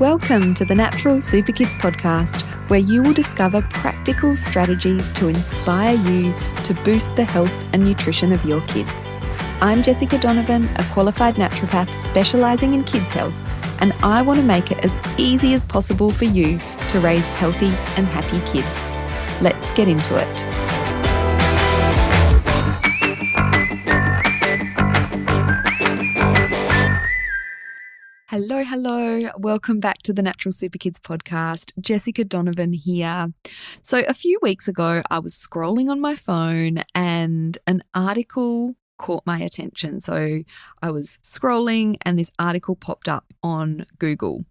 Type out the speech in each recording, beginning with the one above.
Welcome to the Natural Super Kids podcast, where you will discover practical strategies to inspire you to boost the health and nutrition of your kids. I'm Jessica Donovan, a qualified naturopath specialising in kids' health, and I want to make it as easy as possible for you to raise healthy and happy kids. Let's get into it. Hello. Welcome back to the Natural Super Kids podcast. Jessica Donovan here. So a few weeks ago, I was scrolling on my phone and an article caught my attention. So I was scrolling and this article popped up on Google,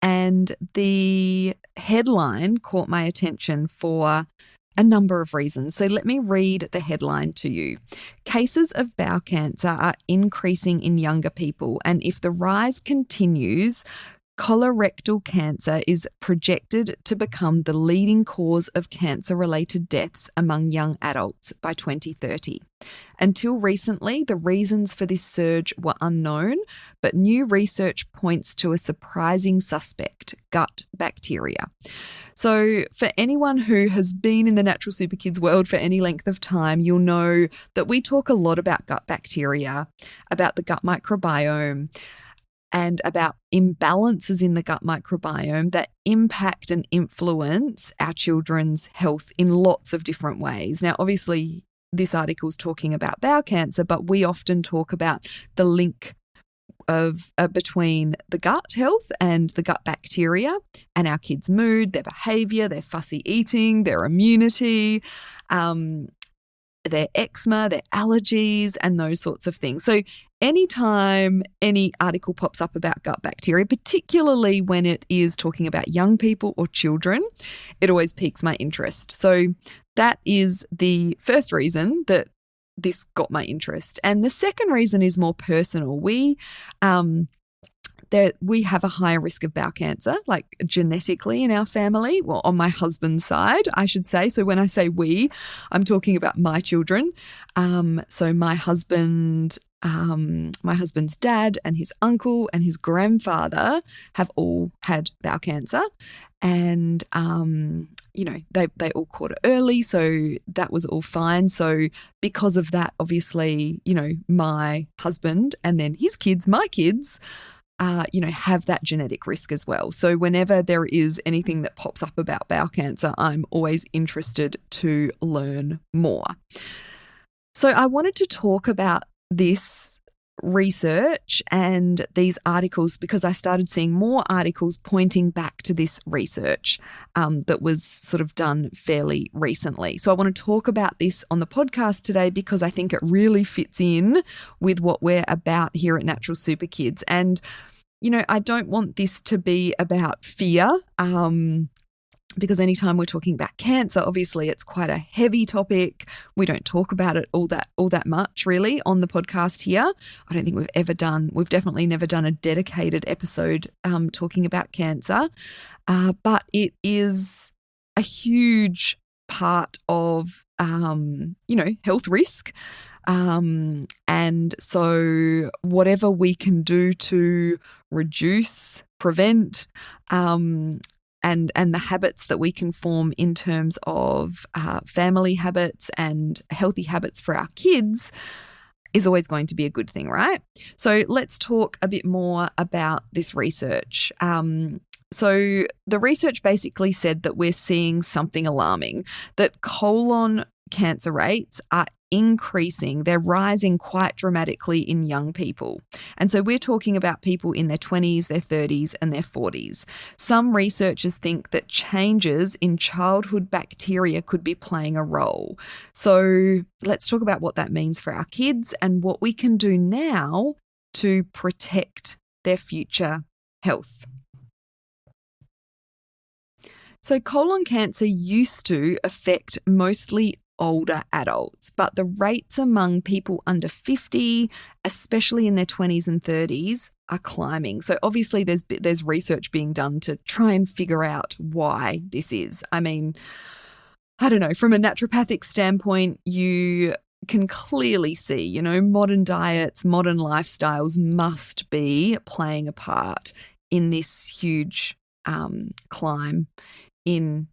and the headline caught my attention for a number of reasons. So let me read the headline to you. Cases of bowel cancer are increasing in younger people, and if the rise continues, colorectal cancer is projected to become the leading cause of cancer-related deaths among young adults by 2030. Until recently, the reasons for this surge were unknown, but new research points to a surprising suspect: gut bacteria. So for anyone who has been in the Natural Super Kids world for any length of time, you'll know that we talk a lot about gut bacteria, about the gut microbiome, and about imbalances in the gut microbiome that impact and influence our children's health in lots of different ways. Now, obviously, this article is talking about bowel cancer, but we often talk about the link of between the gut health and the gut bacteria and our kids' mood, their behavior, their fussy eating, their immunity, their eczema, their allergies, and those sorts of things. So anytime any article pops up about gut bacteria, particularly when it is talking about young people or children, it always piques my interest. So that is the first reason that this got my interest. And the second reason is more personal. We have a higher risk of bowel cancer, like genetically in our family, well, on my husband's side, I should say. So when I say we, I'm talking about my children. So my husband's dad and his uncle and his grandfather have all had bowel cancer, and they all caught it early, so that was all fine. So because of that, obviously, my husband and then his kids, my kids, have that genetic risk as well. So whenever there is anything that pops up about bowel cancer, I'm always interested to learn more. So I wanted to talk about this research and these articles because I started seeing more articles pointing back to this research that was sort of done fairly recently. So I want to talk about this on the podcast today because I think it really fits in with what we're about here at Natural Super Kids. And, I don't want this to be about fear, because anytime we're talking about cancer, obviously it's quite a heavy topic. We don't talk about it all that much really on the podcast here. I don't think we've definitely never done a dedicated episode talking about cancer, but it is a huge part of health risk. And so whatever we can do to reduce, prevent, and the habits that we can form in terms of family habits and healthy habits for our kids is always going to be a good thing, right? So let's talk a bit more about this research. So the research basically said that we're seeing something alarming, that colon cancer rates are increasing. They're rising quite dramatically in young people. And so we're talking about people in their 20s, their 30s, and their 40s. Some researchers think that changes in childhood bacteria could be playing a role. So let's talk about what that means for our kids and what we can do now to protect their future health. So colon cancer used to affect mostly older adults, but the rates among people under 50, especially in their 20s and 30s, are climbing. So obviously there's research being done to try and figure out why this is. I mean, I don't know, from a naturopathic standpoint, you can clearly see, modern diets, modern lifestyles must be playing a part in this huge climb in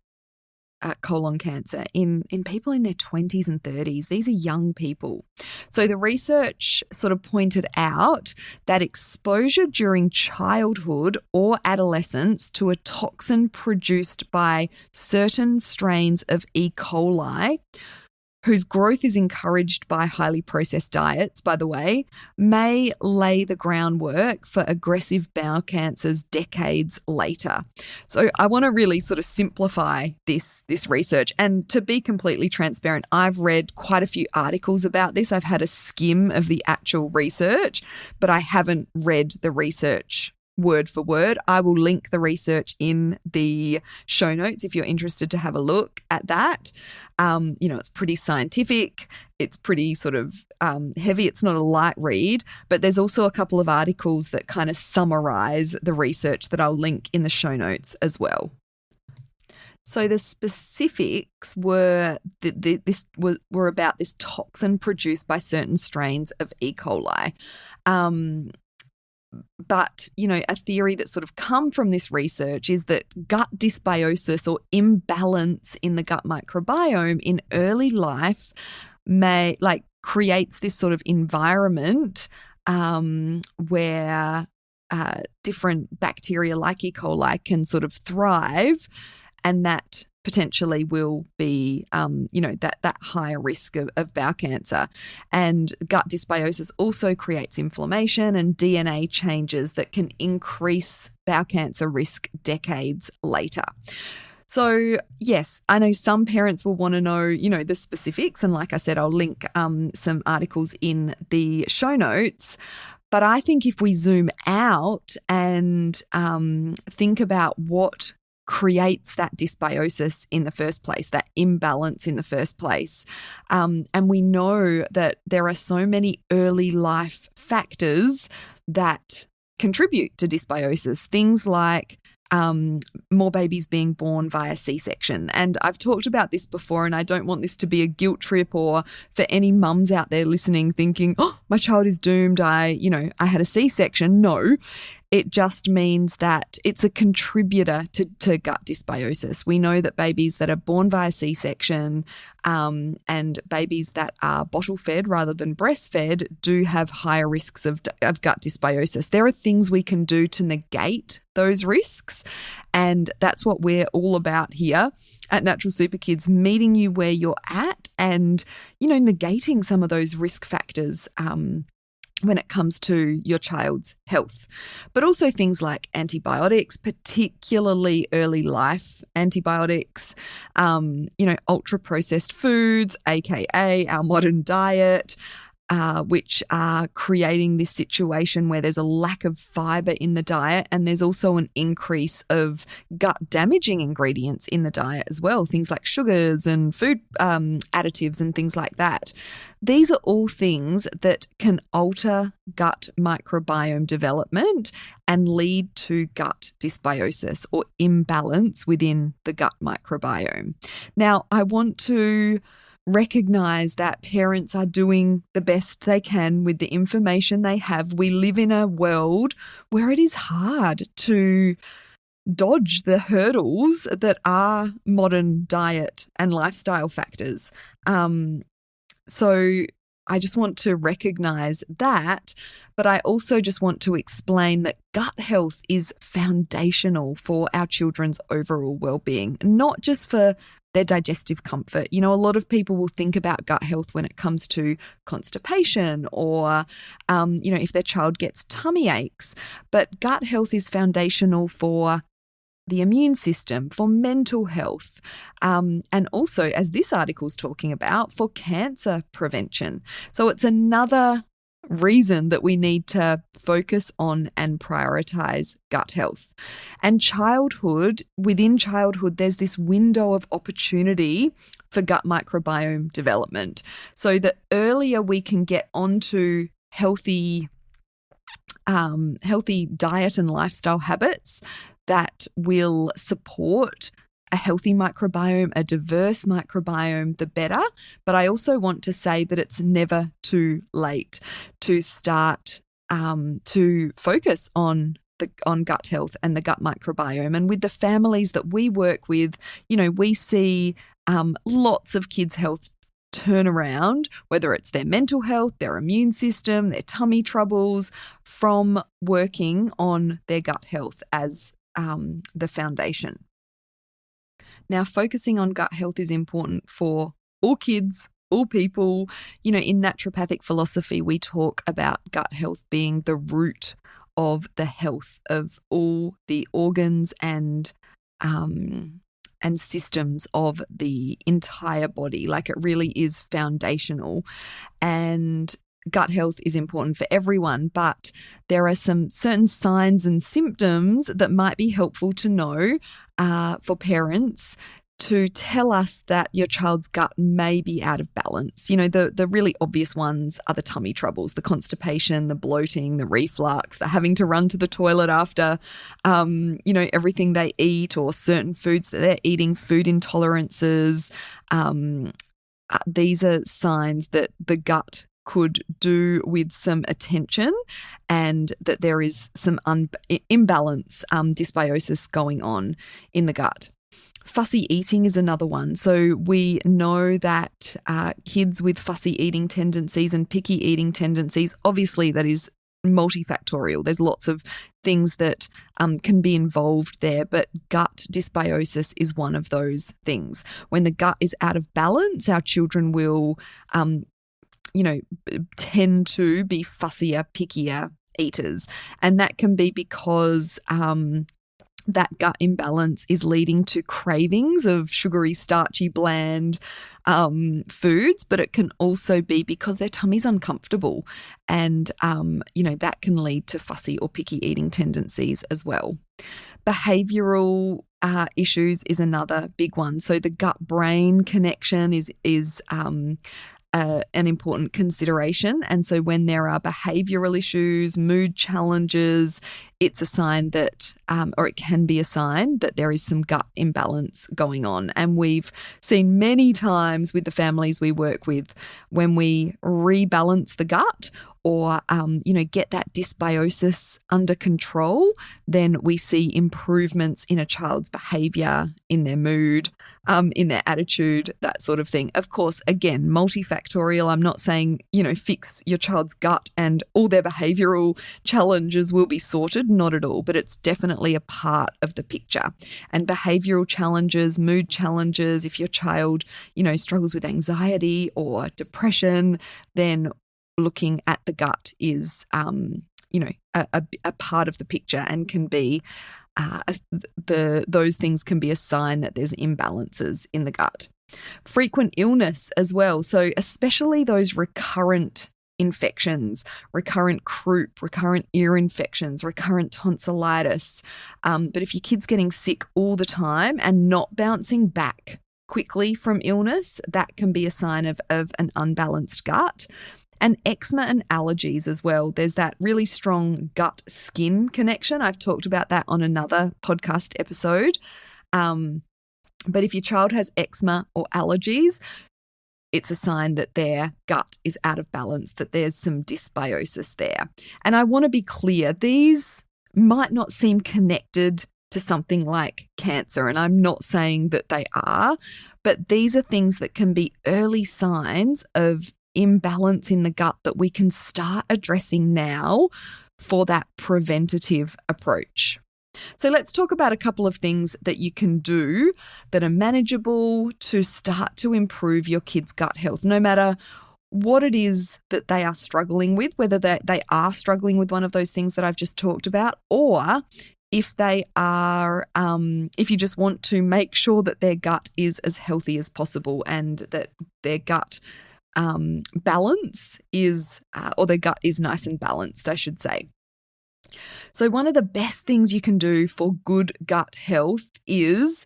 colon cancer in people in their 20s and 30s. These are young people. So the research sort of pointed out that exposure during childhood or adolescence to a toxin produced by certain strains of E. coli, whose growth is encouraged by highly processed diets, by the way, may lay the groundwork for aggressive bowel cancers decades later. So I want to really sort of simplify this research. And to be completely transparent, I've read quite a few articles about this. I've had a skim of the actual research, but I haven't read the research word for word. I will link the research in the show notes if you're interested to have a look at that. It's pretty scientific. It's pretty sort of heavy. It's not a light read, but there's also a couple of articles that kind of summarize the research that I'll link in the show notes as well. So the specifics were were about this toxin produced by certain strains of E. coli. But, a theory that's sort of come from this research is that gut dysbiosis or imbalance in the gut microbiome in early life creates this sort of environment where different bacteria like E. coli can sort of thrive, and that potentially will be, that higher risk of bowel cancer. And gut dysbiosis also creates inflammation and DNA changes that can increase bowel cancer risk decades later. So, yes, I know some parents will want to know, the specifics. And like I said, I'll link some articles in the show notes. But I think if we zoom out and think about what creates that dysbiosis in the first place, that imbalance in the first place. And we know that there are so many early life factors that contribute to dysbiosis, things like more babies being born via C-section. And I've talked about this before, and I don't want this to be a guilt trip or for any mums out there listening thinking, oh, my child is doomed. I had a C-section. No. It just means that it's a contributor to gut dysbiosis. We know that babies that are born via C-section and babies that are bottle-fed rather than breastfed do have higher risks of gut dysbiosis. There are things we can do to negate those risks, and that's what we're all about here at Natural Super Kids, meeting you where you're at and, negating some of those risk factors when it comes to your child's health. But also things like antibiotics, particularly early life antibiotics, ultra-processed foods, aka our modern diet, which are creating this situation where there's a lack of fiber in the diet, and there's also an increase of gut-damaging ingredients in the diet as well, things like sugars and food additives and things like that. These are all things that can alter gut microbiome development and lead to gut dysbiosis or imbalance within the gut microbiome. Now, I want to recognize that parents are doing the best they can with the information they have. We live in a world where it is hard to dodge the hurdles that are modern diet and lifestyle factors. So I just want to recognize that, but I also just want to explain that gut health is foundational for our children's overall well-being, not just for their digestive comfort. A lot of people will think about gut health when it comes to constipation or, if their child gets tummy aches. But gut health is foundational for the immune system, for mental health, and also, as this article is talking about, for cancer prevention. So it's another reason that we need to focus on and prioritize gut health. And within childhood, there's this window of opportunity for gut microbiome development. So the earlier we can get onto healthy diet and lifestyle habits that will support a healthy microbiome, a diverse microbiome, the better. But I also want to say that it's never too late to start to focus on on gut health and the gut microbiome. And with the families that we work with, we see lots of kids' health turn around, whether it's their mental health, their immune system, their tummy troubles, from working on their gut health as the foundation. Now, focusing on gut health is important for all kids, all people. In naturopathic philosophy, we talk about gut health being the root of the health of all the organs and systems of the entire body. Like, it really is foundational. And gut health is important for everyone, but there are some certain signs and symptoms that might be helpful to know for parents to tell us that your child's gut may be out of balance. The really obvious ones are the tummy troubles, the constipation, the bloating, the reflux, the having to run to the toilet after, everything they eat, or certain foods that they're eating, food intolerances. These are signs that the gut could do with some attention, and that there is some imbalance, dysbiosis going on in the gut. Fussy eating is another one. So we know that kids with fussy eating tendencies and picky eating tendencies, obviously that is multifactorial. There's lots of things that can be involved there, but gut dysbiosis is one of those things. When the gut is out of balance, our children will tend to be fussier, pickier eaters. And that can be because that gut imbalance is leading to cravings of sugary, starchy, bland foods, but it can also be because their tummy's uncomfortable, and that can lead to fussy or picky eating tendencies as well. Behavioural issues is another big one. So the gut-brain connection is an important consideration. And so when there are behavioural issues, mood challenges, it's a sign that, or it can be a sign that there is some gut imbalance going on. And we've seen many times with the families we work with, when we rebalance the gut, or, get that dysbiosis under control, then we see improvements in a child's behaviour, in their mood, in their attitude, that sort of thing. Of course, again, multifactorial. I'm not saying, fix your child's gut and all their behavioural challenges will be sorted, not at all, but it's definitely a part of the picture. And behavioural challenges, mood challenges, if your child, struggles with anxiety or depression, then looking at the gut is, a part of the picture, and can be those things can be a sign that there's imbalances in the gut. Frequent illness as well. So especially those recurrent infections, recurrent croup, recurrent ear infections, recurrent tonsillitis. But if your kid's getting sick all the time and not bouncing back quickly from illness, that can be a sign of an unbalanced gut. And eczema and allergies as well. There's that really strong gut-skin connection. I've talked about that on another podcast episode. But if your child has eczema or allergies, it's a sign that their gut is out of balance, that there's some dysbiosis there. And I want to be clear, these might not seem connected to something like cancer, and I'm not saying that they are, but these are things that can be early signs of imbalance in the gut that we can start addressing now for that preventative approach. So let's talk about a couple of things that you can do that are manageable to start to improve your kids' gut health, no matter what it is that they are struggling with, whether they are struggling with one of those things that I've just talked about, or if they are, if you just want to make sure that their gut is as healthy as possible, and that their gut balance is, or their gut is nice and balanced, I should say. So one of the best things you can do for good gut health is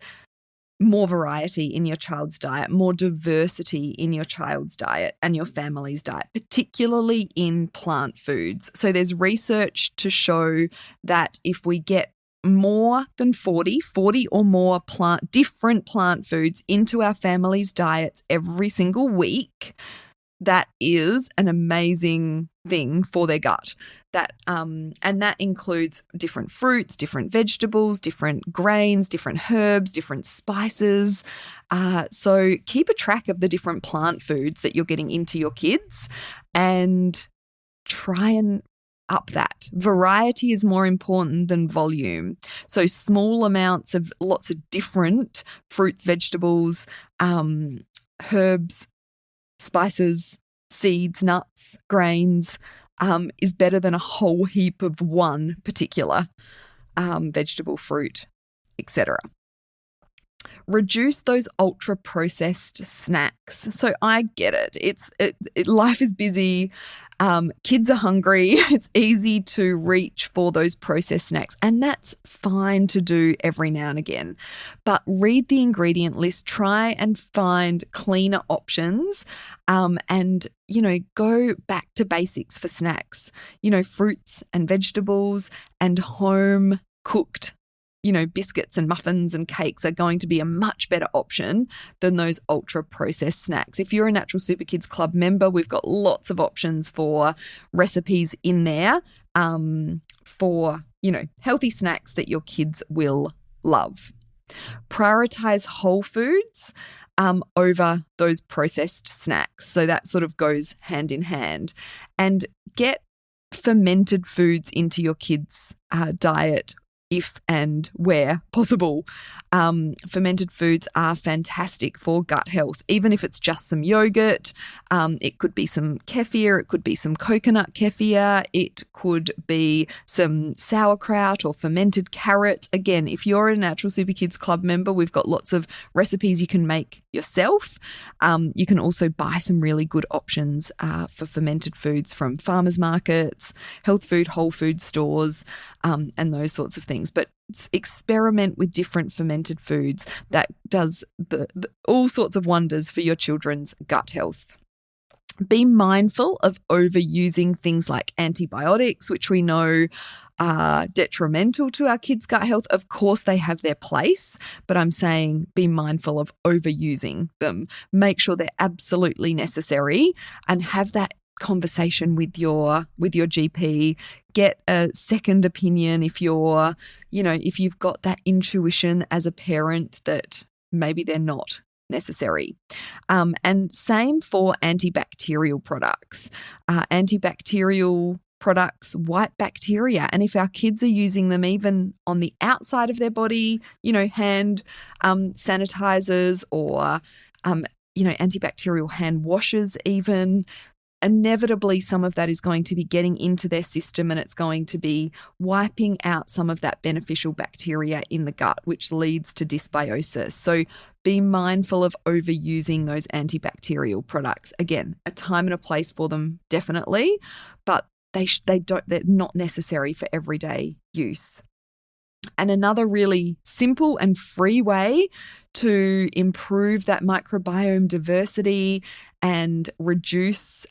more variety in your child's diet, more diversity in your child's diet and your family's diet, particularly in plant foods. So there's research to show that if we get more than 40 or more different plant foods into our family's diets every single week, that is an amazing thing for their gut. And that includes different fruits, different vegetables, different grains, different herbs, different spices. So keep a track of the different plant foods that you're getting into your kids and try and up that. Variety is more important than volume. So small amounts of lots of different fruits, vegetables, herbs, spices, seeds, nuts, grains is better than a whole heap of one particular vegetable, fruit, etc. Reduce those ultra-processed snacks. So I get it. Life is busy. Kids are hungry. It's easy to reach for those processed snacks, and that's fine to do every now and again. But read the ingredient list, try and find cleaner options, and, go back to basics for snacks. Fruits and vegetables and home cooked biscuits and muffins and cakes are going to be a much better option than those ultra processed snacks. If you're a Natural Super Kids Club member, we've got lots of options for recipes in there for, healthy snacks that your kids will love. Prioritize whole foods over those processed snacks. So that sort of goes hand in hand. And get fermented foods into your kids' diet if and where possible. Fermented foods are fantastic for gut health, even if it's just some yogurt. It could be some kefir, it could be some coconut kefir, it could be some sauerkraut or fermented carrots. Again, if you're a Natural Super Kids Club member, we've got lots of recipes you can make yourself. You can also buy some really good options for fermented foods from farmers markets, health food, whole food stores, and those sorts of things. But experiment with different fermented foods. That does all sorts of wonders for your children's gut health. Be mindful of overusing things like antibiotics, which we know are detrimental to our kids' gut health. Of course, they have their place, but I'm saying be mindful of overusing them. Make sure they're absolutely necessary and have that conversation with your GP. Get a second opinion if if you've got that intuition as a parent that maybe they're not necessary. And same for antibacterial products. Antibacterial products wipe bacteria, and if our kids are using them even on the outside of their body, hand sanitizers or antibacterial hand washes even, inevitably some of that is going to be getting into their system and it's going to be wiping out some of that beneficial bacteria in the gut, which leads to dysbiosis. So be mindful of overusing those antibacterial products. Again, a time and a place for them, definitely, but they're not necessary for everyday use. And another really simple and free way to improve that microbiome diversity and reduce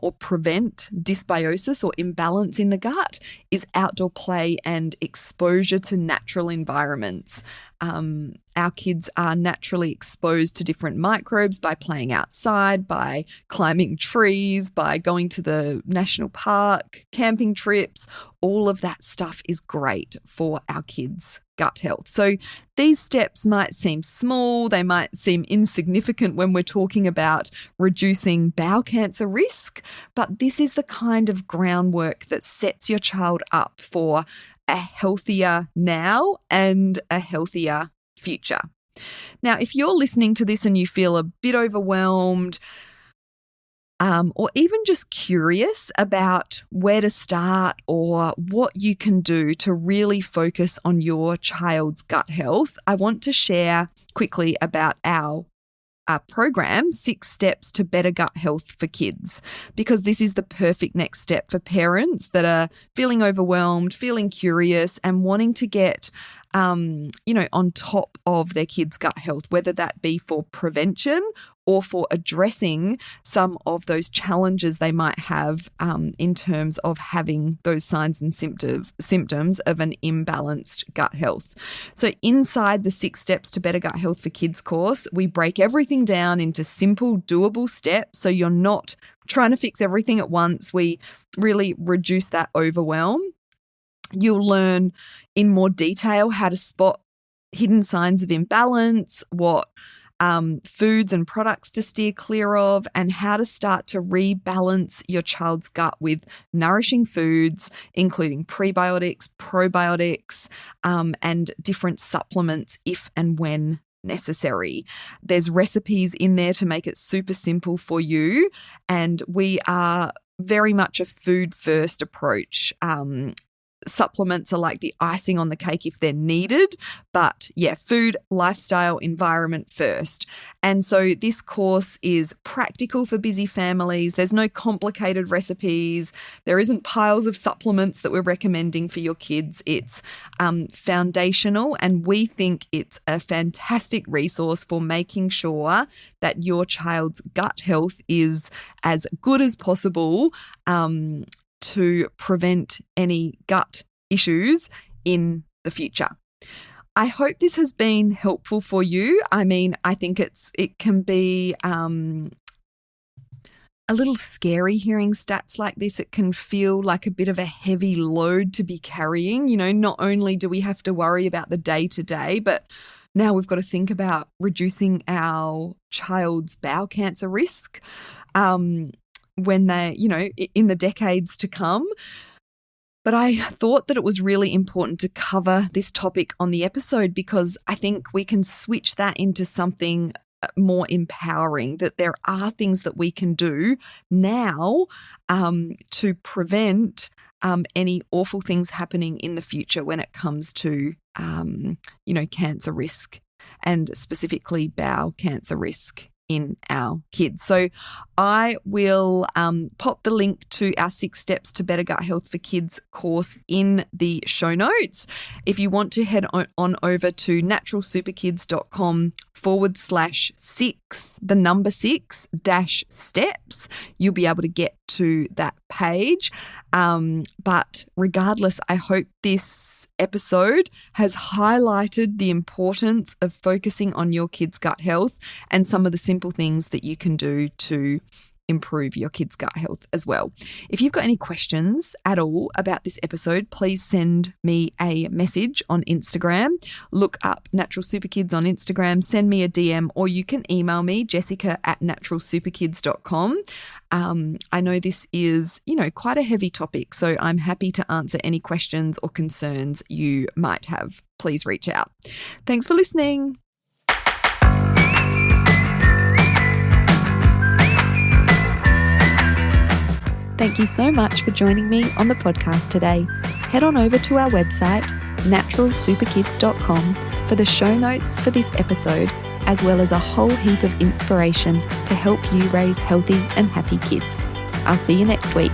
or prevent dysbiosis or imbalance in the gut is outdoor play and exposure to natural environments. Our kids are naturally exposed to different microbes by playing outside, by climbing trees, by going to the national park, camping trips. All of that stuff is great for our kids' gut health. So these steps might seem small, they might seem insignificant when we're talking about reducing bowel cancer risk, but this is the kind of groundwork that sets your child up for a healthier now and a healthier future. Now, if you're listening to this and you feel a bit overwhelmed, or even just curious about where to start or what you can do to really focus on your child's gut health, I want to share quickly about our program, 6 Steps to Better Gut Health for Kids, because this is the perfect next step for parents that are feeling overwhelmed, feeling curious, and wanting to get on top of their kids' gut health, whether that be for prevention or for addressing some of those challenges they might have in terms of having those signs and symptoms of an imbalanced gut health. So inside the 6 Steps to Better Gut Health for Kids course, we break everything down into simple, doable steps so you're not trying to fix everything at once. We really reduce that overwhelm. You'll learn in more detail how to spot hidden signs of imbalance, what foods and products to steer clear of, and how to start to rebalance your child's gut with nourishing foods, including prebiotics, probiotics, and different supplements if and when necessary. There's recipes in there to make it super simple for you, and we are very much a food first approach. Supplements are like the icing on the cake if they're needed, but food, lifestyle, environment first. And so this course is practical for busy families. There's no complicated recipes. There isn't piles of supplements that we're recommending for your kids. It's foundational, and we think it's a fantastic resource for making sure that your child's gut health is as good as possible to prevent any gut issues in the future. I hope this has been helpful for you. I mean, I think it can be a little scary hearing stats like this. It can feel like a bit of a heavy load to be carrying. Not only do we have to worry about the day-to-day, but now we've got to think about reducing our child's bowel cancer risk when they, in the decades to come. But I thought that it was really important to cover this topic on the episode because I think we can switch that into something more empowering, that there are things that we can do now to prevent any awful things happening in the future when it comes to, cancer risk, and specifically bowel cancer risk in our kids. So I will pop the link to our 6 Steps to Better Gut Health for Kids course in the show notes. If you want to head on over to naturalsuperkids.com/6 you'll be able to get to that page. But regardless, I hope this episode has highlighted the importance of focusing on your kids' gut health and some of the simple things that you can do to improve your kids' gut health as well. If you've got any questions at all about this episode, please send me a message on Instagram. Look up Natural Super Kids on Instagram, send me a DM, or you can email me, jessica@naturalsuperkids.com. I know this is, quite a heavy topic, so I'm happy to answer any questions or concerns you might have. Please reach out. Thanks for listening. Thank you so much for joining me on the podcast today. Head on over to our website, naturalsuperkids.com, for the show notes for this episode, as well as a whole heap of inspiration to help you raise healthy and happy kids. I'll see you next week.